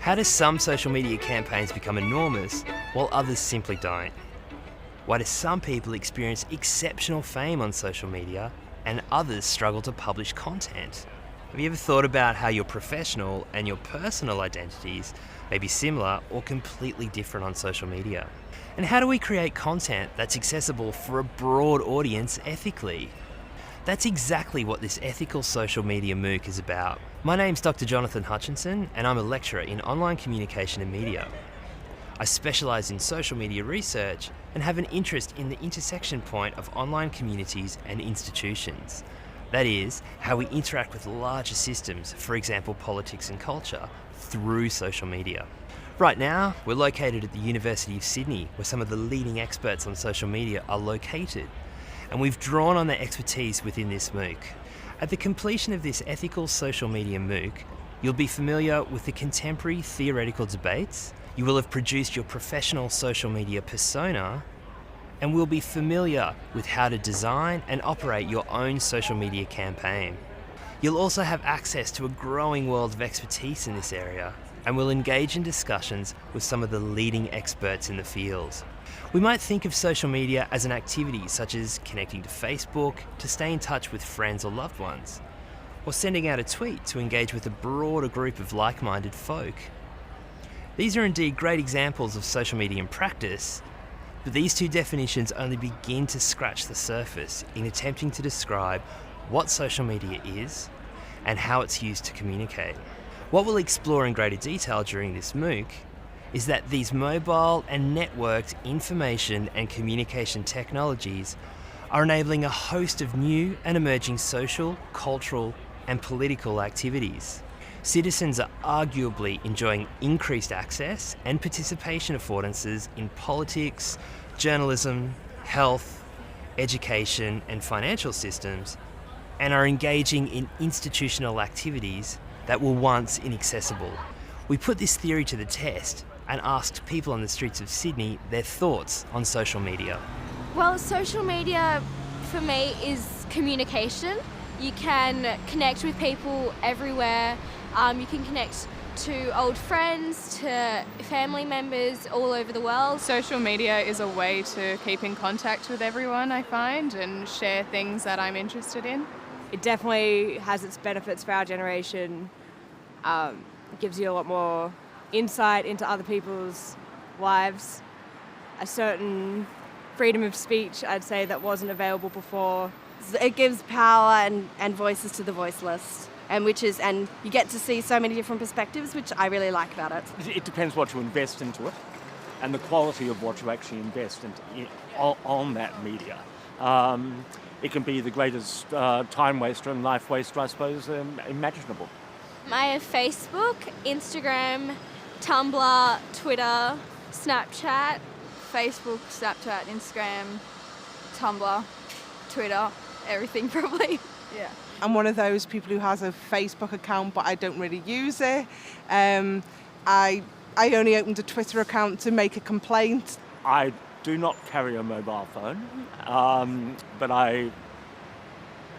How do some social media campaigns become enormous while others simply don't? Why do some people experience exceptional fame on social media and others struggle to publish content? Have you ever thought about how your professional and your personal identities may be similar or completely different on social media? And how do we create content that's accessible for a broad audience ethically? That's exactly what this ethical social media MOOC is about. My name's Dr. Jonathan Hutchinson, and I'm a lecturer in online communication and media. I specialise in social media research and have an interest in the intersection point of online communities and institutions. That is, how we interact with larger systems, for example politics and culture, through social media. Right now, we're located at the University of Sydney, where some of the leading experts on social media are located. And we've drawn on their expertise within this MOOC. At the completion of this ethical social media MOOC, you'll be familiar with the contemporary theoretical debates, you will have produced your professional social media persona, and will be familiar with how to design and operate your own social media campaign. You'll also have access to a growing world of expertise in this area, and will engage in discussions with some of the leading experts in the field. We might think of social media as an activity such as connecting to Facebook to stay in touch with friends or loved ones, or sending out a tweet to engage with a broader group of like-minded folk. These are indeed great examples of social media in practice, but these two definitions only begin to scratch the surface in attempting to describe what social media is and how it's used to communicate. What we'll explore in greater detail during this MOOC is that these mobile and networked information and communication technologies are enabling a host of new and emerging social, cultural, and political activities. Citizens are arguably enjoying increased access and participation affordances in politics, journalism, health, education, and financial systems, and are engaging in institutional activities that were once inaccessible. We put this theory to the test and asked people on the streets of Sydney their thoughts on social media. Well, social media for me is communication. You can connect with people everywhere. You can connect to old friends, to family members all over the world. Social media is a way to keep in contact with everyone, I find, and share things that I'm interested in. It definitely has its benefits for our generation. It gives you a lot more insight into other people's lives, a certain freedom of speech, I'd say, that wasn't available before. It gives power and voices to the voiceless, and you get to see so many different perspectives, which I really like about it. It depends what you invest into it and the quality of what you actually invest on that media. It can be the greatest time waster and life waster, I suppose, imaginable. I have Facebook, Instagram, Tumblr, Twitter, Snapchat. Facebook, Snapchat, Instagram, Tumblr, Twitter, everything probably. Yeah. I'm one of those people who has a Facebook account, but I don't really use it. I only opened a Twitter account to make a complaint. I do not carry a mobile phone, but I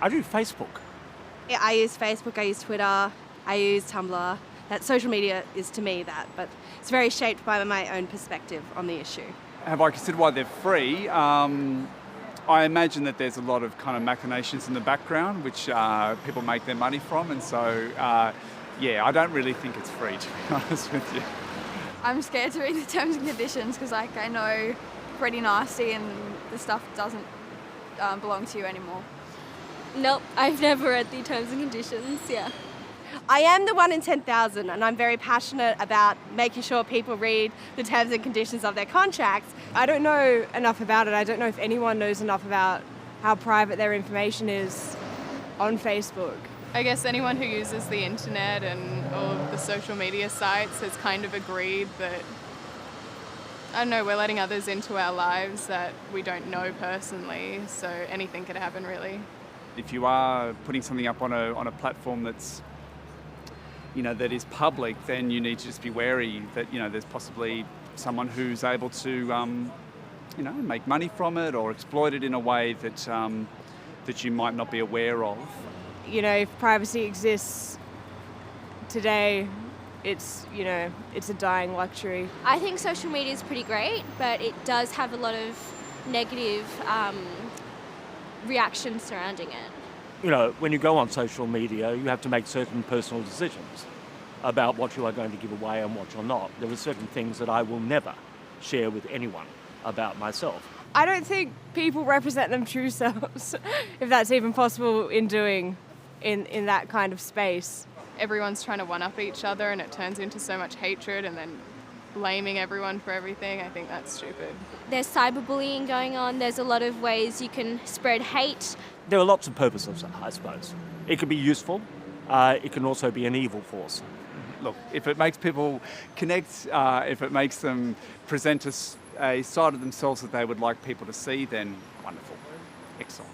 do Facebook. Yeah, I use Facebook, I use Twitter, I use Tumblr. That social media is to me that, but it's very shaped by my own perspective on the issue. Have I considered why they're free? I imagine that there's a lot of kind of machinations in the background which people make their money from, and so I don't really think it's free, to be honest with you. I'm scared to read the terms and conditions because I know pretty nasty and the stuff doesn't belong to you anymore. Nope, I've never read the terms and conditions, yeah. I am the 1 in 10,000, and I'm very passionate about making sure people read the terms and conditions of their contracts. I don't know enough about it. I don't know if anyone knows enough about how private their information is on Facebook. I guess anyone who uses the internet and all of the social media sites has kind of agreed that, I don't know, we're letting others into our lives that we don't know personally, so anything could happen really. If you are putting something up on a platform that's that is public, then you need to just be wary that there's possibly someone who's able to make money from it or exploit it in a way that you might not be aware of. If privacy exists today, it's, you know, it's a dying luxury. I think social media is pretty great, but it does have a lot of negative reactions surrounding it. You know, when you go on social media, you have to make certain personal decisions about what you are going to give away and what you're not. There are certain things that I will never share with anyone about myself. I don't think people represent them true selves, if that's even possible in doing in that kind of space. Everyone's trying to one-up each other and it turns into so much hatred and then blaming everyone for everything. I think that's stupid. There's cyberbullying going on. There's a lot of ways you can spread hate. There are lots of purposes, I suppose. It can be useful. It can also be an evil force. Look, if it makes people connect, if it makes them present a side of themselves that they would like people to see, then wonderful. Excellent.